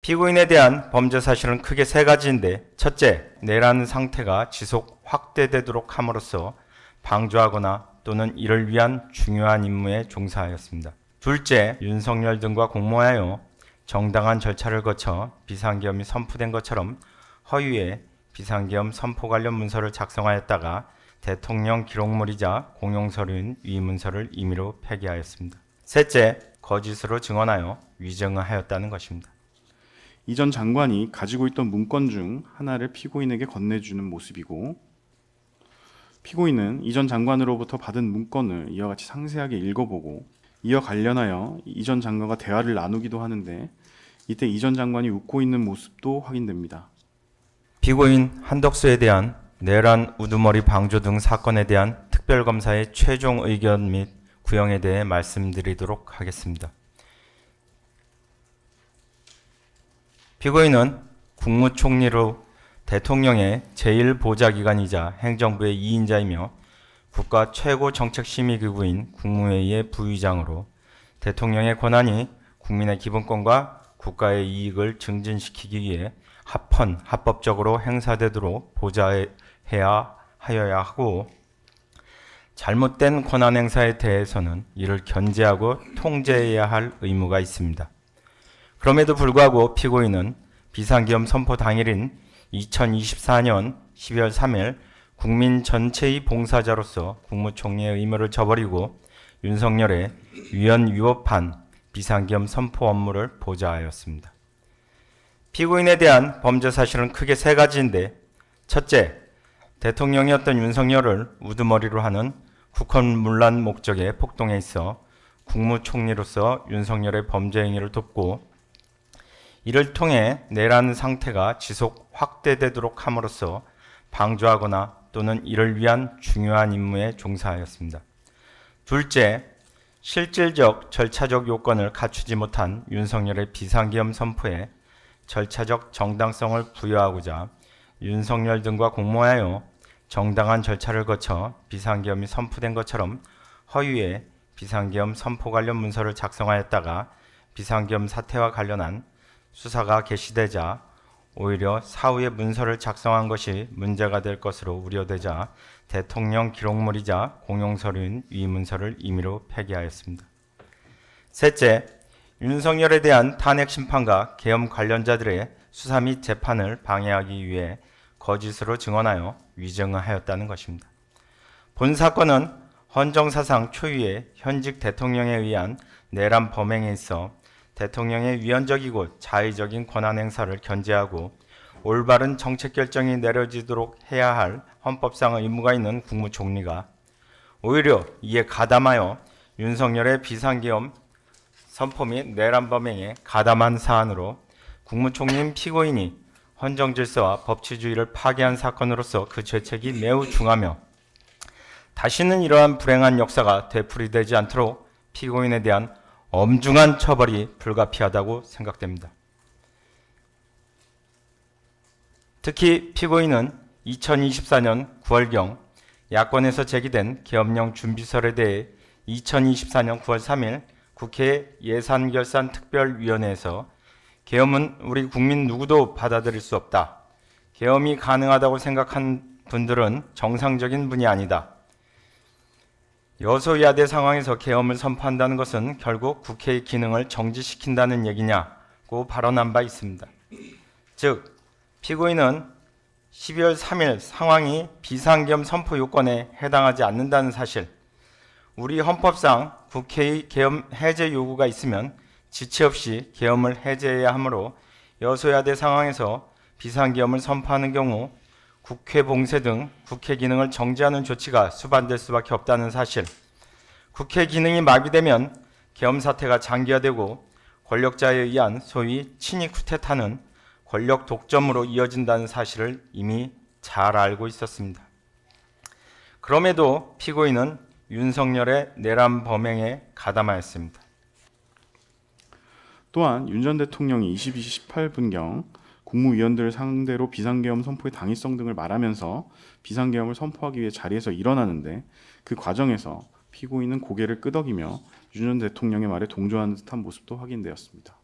피고인에 대한 범죄 사실은 크게 세 가지인데, 첫째, 내란 상태가 지속 확대되도록 함으로써 방조하거나 또는 이를 위한 중요한 임무에 종사하였습니다. 둘째, 윤석열 등과 공모하여 정당한 절차를 거쳐 비상계엄이 선포된 것처럼 허위의 비상계엄 선포 관련 문서를 작성하였다가 대통령 기록물이자 공용서류인 위문서를 임의로 폐기하였습니다. 셋째, 거짓으로 증언하여 위증하였다는 것입니다. 이 전 장관이 가지고 있던 문건 중 하나를 피고인에게 건네주는 모습이고, 피고인은 이 전 장관으로부터 받은 문건을 이와 같이 상세하게 읽어보고 이와 관련하여 이 전 장관과 대화를 나누기도 하는데, 이때 이 전 장관이 웃고 있는 모습도 확인됩니다. 피고인 한덕수에 대한 내란 우두머리 방조 등 사건에 대한 특별검사의 최종 의견 및 구형에 대해 말씀드리도록 하겠습니다. 피고인은 국무총리로 대통령의 제1보좌기관이자 행정부의 2인자이며 국가 최고 정책심의기구인 국무회의의 부의장으로 대통령의 권한이 국민의 기본권과 국가의 이익을 증진시키기 위해 합법적으로 행사되도록 보좌해야 하여야 하고, 잘못된 권한 행사에 대해서는 이를 견제하고 통제해야 할 의무가 있습니다. 그럼에도 불구하고 피고인은 비상계엄 선포 당일인 2024년 12월 3일 국민 전체의 봉사자로서 국무총리의 의무를 저버리고 윤석열의 위헌 위법한 비상계엄 선포 업무를 보좌하였습니다. 피고인에 대한 범죄 사실은 크게 세 가지인데, 첫째, 대통령이었던 윤석열을 우두머리로 하는 국헌문란 목적의 폭동에 있어 국무총리로서 윤석열의 범죄 행위를 돕고 이를 통해 내란 상태가 지속 확대되도록 함으로써 방조하거나 또는 이를 위한 중요한 임무에 종사하였습니다. 둘째, 실질적 절차적 요건을 갖추지 못한 윤석열의 비상계엄 선포에 절차적 정당성을 부여하고자 윤석열 등과 공모하여 정당한 절차를 거쳐 비상계엄이 선포된 것처럼 허위의 비상계엄 선포 관련 문서를 작성하였다가 비상계엄 사태와 관련한 수사가 개시되자 오히려 사후에 문서를 작성한 것이 문제가 될 것으로 우려되자 대통령 기록물이자 공용서류인 위문서를 임의로 폐기하였습니다. 셋째, 윤석열에 대한 탄핵 심판과 계엄 관련자들의 수사 및 재판을 방해하기 위해 거짓으로 증언하여 위증하였다는 것입니다. 본 사건은 헌정사상 초유의 현직 대통령에 의한 내란 범행에 있어 대통령의 위헌적이고 자의적인 권한 행사를 견제하고 올바른 정책 결정이 내려지도록 해야 할 헌법상 의무가 있는 국무총리가 오히려 이에 가담하여 윤석열의 비상계엄 선포 및 내란 범행에 가담한 사안으로 국무총리인 피고인이 헌정질서와 법치주의를 파괴한 사건으로서 그 죄책이 매우 중하며 다시는 이러한 불행한 역사가 되풀이되지 않도록 피고인에 대한 엄중한 처벌이 불가피하다고 생각됩니다. 특히 피고인은 2024년 9월경 야권에서 제기된 계엄령 준비설에 대해 2024년 9월 3일 국회 예산결산특별위원회에서 계엄은 우리 국민 누구도 받아들일 수 없다. 계엄이 가능하다고 생각한 분들은 정상적인 분이 아니다. 여소야대 상황에서 계엄을 선포한다는 것은 결국 국회의 기능을 정지시킨다는 얘기냐고 발언한 바 있습니다. 즉, 피고인은 12월 3일 상황이 비상계엄 선포 요건에 해당하지 않는다는 사실, 우리 헌법상 국회의 계엄 해제 요구가 있으면 지체 없이 계엄을 해제해야 하므로 여소야대 상황에서 비상계엄을 선포하는 경우 국회 봉쇄 등 국회 기능을 정지하는 조치가 수반될 수밖에 없다는 사실, 국회 기능이 마비되면 계엄 사태가 장기화되고 권력자에 의한 소위 친위 쿠데타는 권력 독점으로 이어진다는 사실을 이미 잘 알고 있었습니다. 그럼에도 피고인은 윤석열의 내란 범행에 가담하였습니다. 또한 윤 전 대통령이 22시 18분경 국무위원들을 상대로 비상계엄 선포의 당위성 등을 말하면서 비상계엄을 선포하기 위해 자리에서 일어나는데, 그 과정에서 피고인은 고개를 끄덕이며 윤 전 대통령의 말에 동조하는 듯한 모습도 확인되었습니다.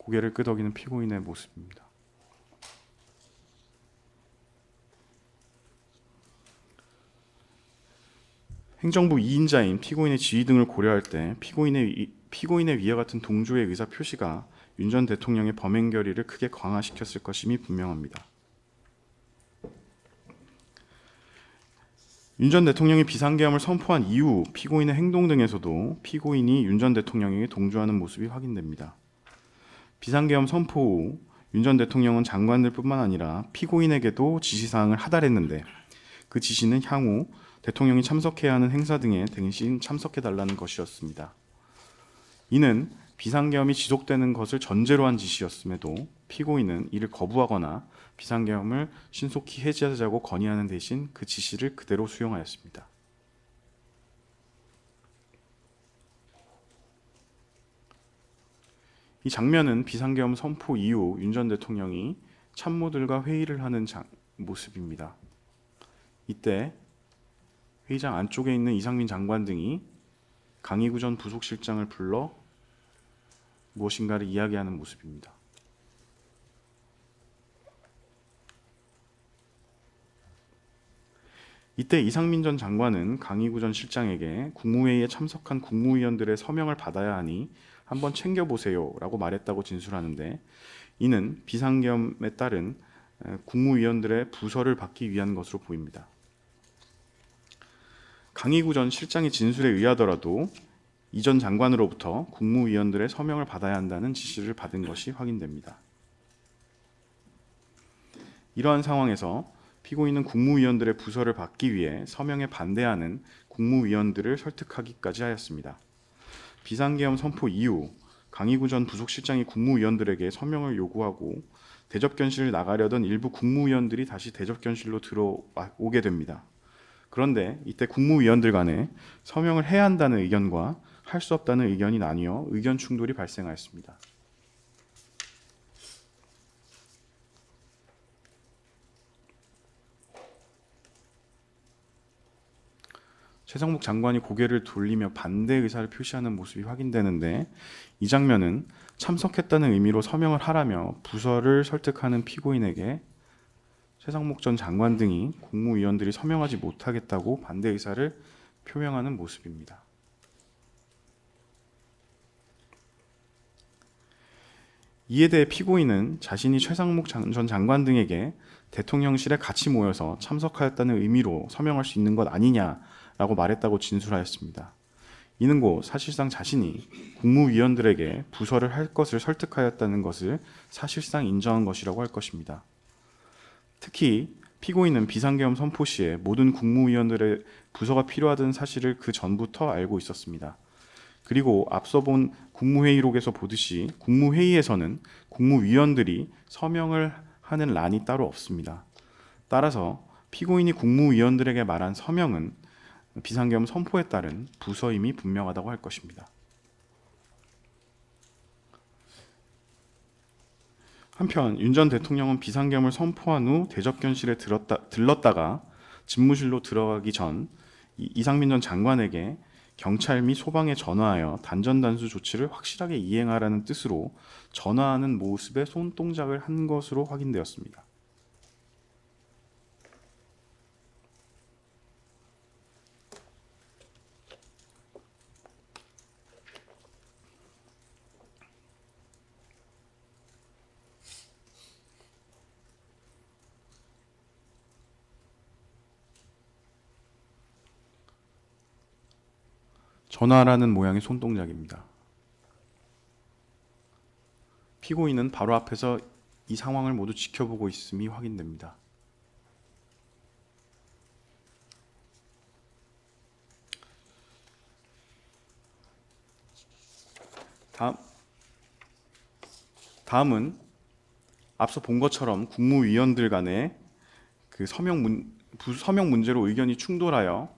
고개를 끄덕이는 피고인의 모습입니다. 행정부 2인자인 피고인의 지위 등을 고려할 때 피고인의 위와 같은 동조의 의사 표시가 윤 전 대통령의 범행 결의를 크게 강화시켰을 것임이 분명합니다. 윤 전 대통령이 비상계엄을 선포한 이후 피고인의 행동 등에서도 피고인이 윤 전 대통령에게 동조하는 모습이 확인됩니다. 비상계엄 선포 후 윤 전 대통령은 장관들뿐만 아니라 피고인에게도 지시사항을 하달했는데 그 지시는 향후 대통령이 참석해야 하는 행사 등에 대신 참석해달라는 것이었습니다. 이는 비상계엄이 지속되는 것을 전제로 한 지시였음에도 피고인은 이를 거부하거나 비상계엄을 신속히 해제하자고 건의하는 대신 그 지시를 그대로 수용하였습니다. 이 장면은 비상계엄 선포 이후 윤 전 대통령이 참모들과 회의를 하는 모습입니다. 이때 회의장 안쪽에 있는 이상민 장관 등이 강희구 전 부속실장을 불러 무엇인가를 이야기하는 모습입니다. 이때 이상민 전 장관은 강희구 전 실장에게 국무회의에 참석한 국무위원들의 서명을 받아야 하니 한번 챙겨보세요 라고 말했다고 진술하는데, 이는 비상계엄에 따른 국무위원들의 부서를 받기 위한 것으로 보입니다. 강희구 전 실장의 진술에 의하더라도 이 전 장관으로부터 국무위원들의 서명을 받아야 한다는 지시를 받은 것이 확인됩니다. 이러한 상황에서 피고인은 국무위원들의 부서를 받기 위해 서명에 반대하는 국무위원들을 설득하기까지 하였습니다. 비상계엄 선포 이후 강희구 전 부속실장이 국무위원들에게 서명을 요구하고 대접견실을 나가려던 일부 국무위원들이 다시 대접견실로 들어오게 됩니다. 그런데 이때 국무위원들 간에 서명을 해야 한다는 의견과 할 수 없다는 의견이 나뉘어 의견 충돌이 발생하였습니다. 최상목 장관이 고개를 돌리며 반대 의사를 표시하는 모습이 확인되는데, 이 장면은 참석했다는 의미로 서명을 하라며 부서를 설득하는 피고인에게 최상목 전 장관 등이 국무위원들이 서명하지 못하겠다고 반대 의사를 표명하는 모습입니다. 이에 대해 피고인은 자신이 최상목 전 장관 등에게 대통령실에 같이 모여서 참석하였다는 의미로 서명할 수 있는 것 아니냐라고 말했다고 진술하였습니다. 이는 곧 사실상 자신이 국무위원들에게 부서를 할 것을 설득하였다는 것을 사실상 인정한 것이라고 할 것입니다. 특히 피고인은 비상계엄 선포 시에 모든 국무위원들의 부서가 필요하다는 사실을 그 전부터 알고 있었습니다. 그리고 앞서 본 국무회의록에서 보듯이 국무회의에서는 국무위원들이 서명을 하는 란이 따로 없습니다. 따라서 피고인이 국무위원들에게 말한 서명은 비상계엄 선포에 따른 부서임이 분명하다고 할 것입니다. 한편 윤 전 대통령은 비상계엄을 선포한 후 대접견실에 들렀다가 집무실로 들어가기 전 이상민 전 장관에게 경찰 및 소방에 전화하여 단전단수 조치를 확실하게 이행하라는 뜻으로 전화하는 모습의 손동작을 한 것으로 확인되었습니다. 전화라는 모양의 손동작입니다. 피고인은 바로 앞에서 이 상황을 모두 지켜보고 있음이 확인됩니다. 다음은 앞서 본 것처럼 국무위원들 간의 그 서명 문제로 의견이 충돌하여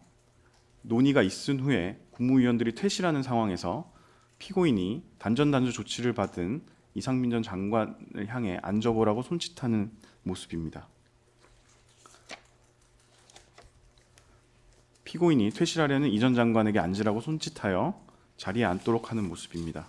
논의가 있은 후에 국무위원들이 퇴실하는 상황에서 피고인이 단전단수 조치를 받은 이상민 전 장관을 향해 앉아보라고 손짓하는 모습입니다. 피고인이 퇴실하려는 이 전 장관에게 앉으라고 손짓하여 자리에 앉도록 하는 모습입니다.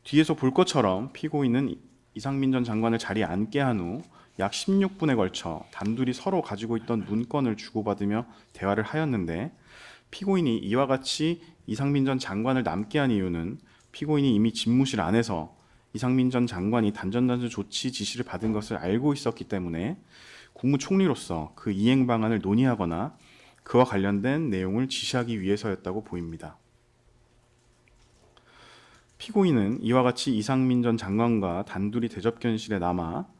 뒤에서 볼 것처럼 피고인은 이상민 전 장관을 자리에 앉게 한 후 약 16분에 걸쳐 단둘이 서로 가지고 있던 문건을 주고받으며 대화를 하였는데, 피고인이 이와 같이 이상민 전 장관을 남게 한 이유는 피고인이 이미 집무실 안에서 이상민 전 장관이 단전단수 조치 지시를 받은 것을 알고 있었기 때문에 국무총리로서 그 이행 방안을 논의하거나 그와 관련된 내용을 지시하기 위해서였다고 보입니다. 피고인은 이와 같이 이상민 전 장관과 단둘이 대접견실에 남아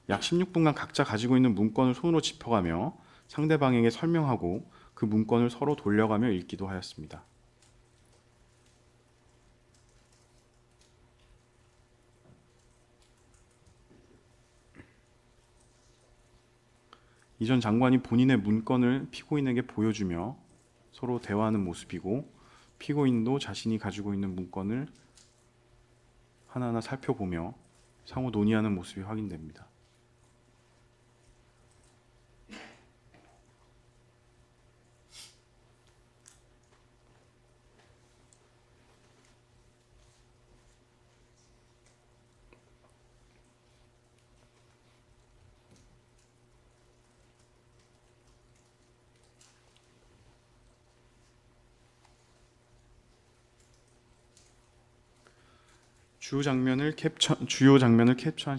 약 16분간 각자 가지고 있는 문건을 손으로 짚어가며 상대방에게 설명하고 그 문건을 서로 돌려가며 읽기도 하였습니다. 이 전 장관이 본인의 문건을 피고인에게 보여주며 서로 대화하는 모습이고, 피고인도 자신이 가지고 있는 문건을 하나하나 살펴보며 상호 논의하는 모습이 확인됩니다. 주요 장면을 캡처한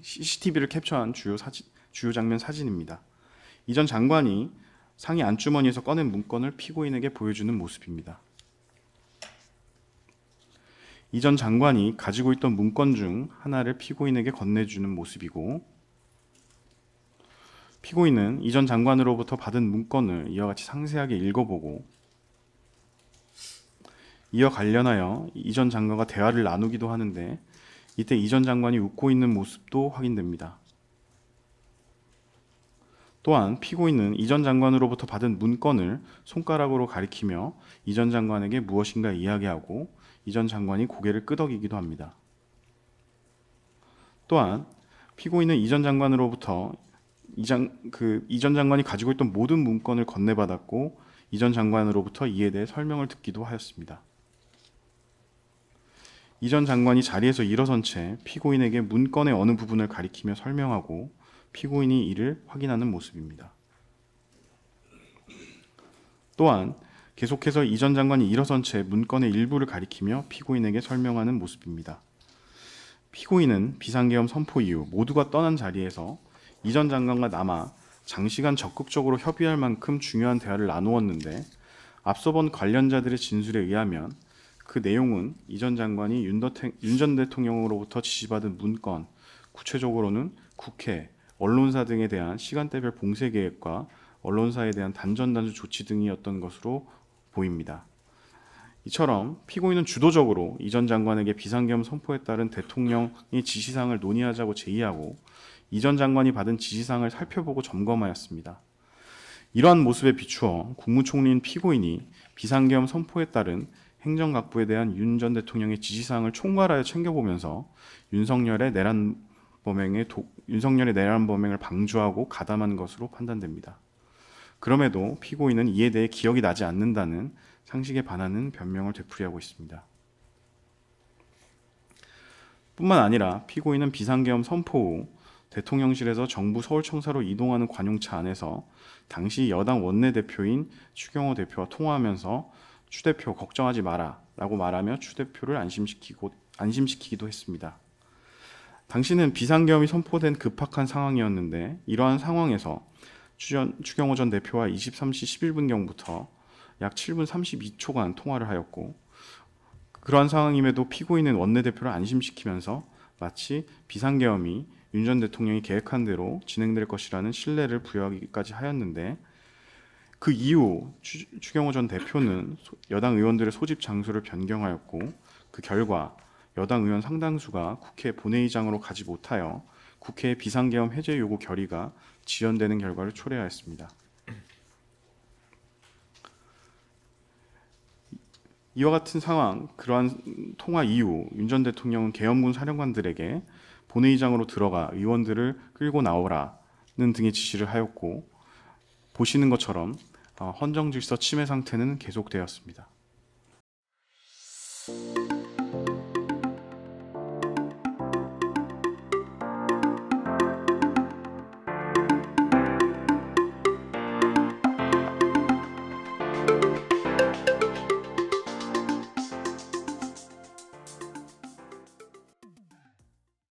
CCTV를 캡처한 주요 장면 사진입니다. 이 전 장관이 상의 안주머니에서 꺼낸 문건을 피고인에게 보여주는 모습입니다. 이 전 장관이 가지고 있던 문건 중 하나를 피고인에게 건네주는 모습이고, 피고인은 이 전 장관으로부터 받은 문건을 이와 같이 상세하게 읽어보고 이와 관련하여 이 전 장관과 대화를 나누기도 하는데, 이때 이 전 장관이 웃고 있는 모습도 확인됩니다. 또한 피고인은 이 전 장관으로부터 받은 문건을 손가락으로 가리키며 이 전 장관에게 무엇인가 이야기하고 이 전 장관이 고개를 끄덕이기도 합니다. 또한 피고인은 이 전 장관으로부터 이 전 장관이 가지고 있던 모든 문건을 건네받았고 이 전 장관으로부터 이에 대해 설명을 듣기도 하였습니다. 이 전 장관이 자리에서 일어선 채 피고인에게 문건의 어느 부분을 가리키며 설명하고 피고인이 이를 확인하는 모습입니다. 또한 계속해서 이 전 장관이 일어선 채 문건의 일부를 가리키며 피고인에게 설명하는 모습입니다. 피고인은 비상계엄 선포 이후 모두가 떠난 자리에서 이 전 장관과 남아 장시간 적극적으로 협의할 만큼 중요한 대화를 나누었는데, 앞서 본 관련자들의 진술에 의하면 그 내용은 이 전 장관이 윤 전 대통령으로부터 지시받은 문건, 구체적으로는 국회, 언론사 등에 대한 시간대별 봉쇄 계획과 언론사에 대한 단전단수 조치 등이었던 것으로 보입니다. 이처럼 피고인은 주도적으로 이 전 장관에게 비상계엄 선포에 따른 대통령의 지시사항을 논의하자고 제의하고 이 전 장관이 받은 지시사항을 살펴보고 점검하였습니다. 이러한 모습에 비추어 국무총리인 피고인이 비상계엄 선포에 따른 행정각부에 대한 윤 전 대통령의 지시사항을 총괄하여 챙겨보면서 윤석열의 내란 범행을 방조하고 가담한 것으로 판단됩니다. 그럼에도 피고인은 이에 대해 기억이 나지 않는다는 상식에 반하는 변명을 되풀이하고 있습니다. 뿐만 아니라 피고인은 비상계엄 선포 후 대통령실에서 정부 서울청사로 이동하는 관용차 안에서 당시 여당 원내대표인 추경호 대표와 통화하면서 추 대표 걱정하지 마라 라고 말하며 추 대표를 안심시키기도 했습니다. 당시는 비상계엄이 선포된 급박한 상황이었는데, 이러한 상황에서 추경호 전 대표와 23시 11분경부터 약 7분 32초간 통화를 하였고, 그러한 상황임에도 피고인은 원내대표를 안심시키면서 마치 비상계엄이 윤 전 대통령이 계획한 대로 진행될 것이라는 신뢰를 부여하기까지 하였는데, 그 이후 추경호 전 대표는 여당 의원들의 소집 장소를 변경하였고, 그 결과 여당 의원 상당수가 국회 본회의장으로 가지 못하여 국회의 비상계엄 해제 요구 결의가 지연되는 결과를 초래하였습니다. 이와 같은 상황, 그러한 통화 이후 윤 전 대통령은 계엄군 사령관들에게 본회의장으로 들어가 의원들을 끌고 나오라는 등의 지시를 하였고, 보시는 것처럼 헌정질서 침해 상태는 계속되었습니다.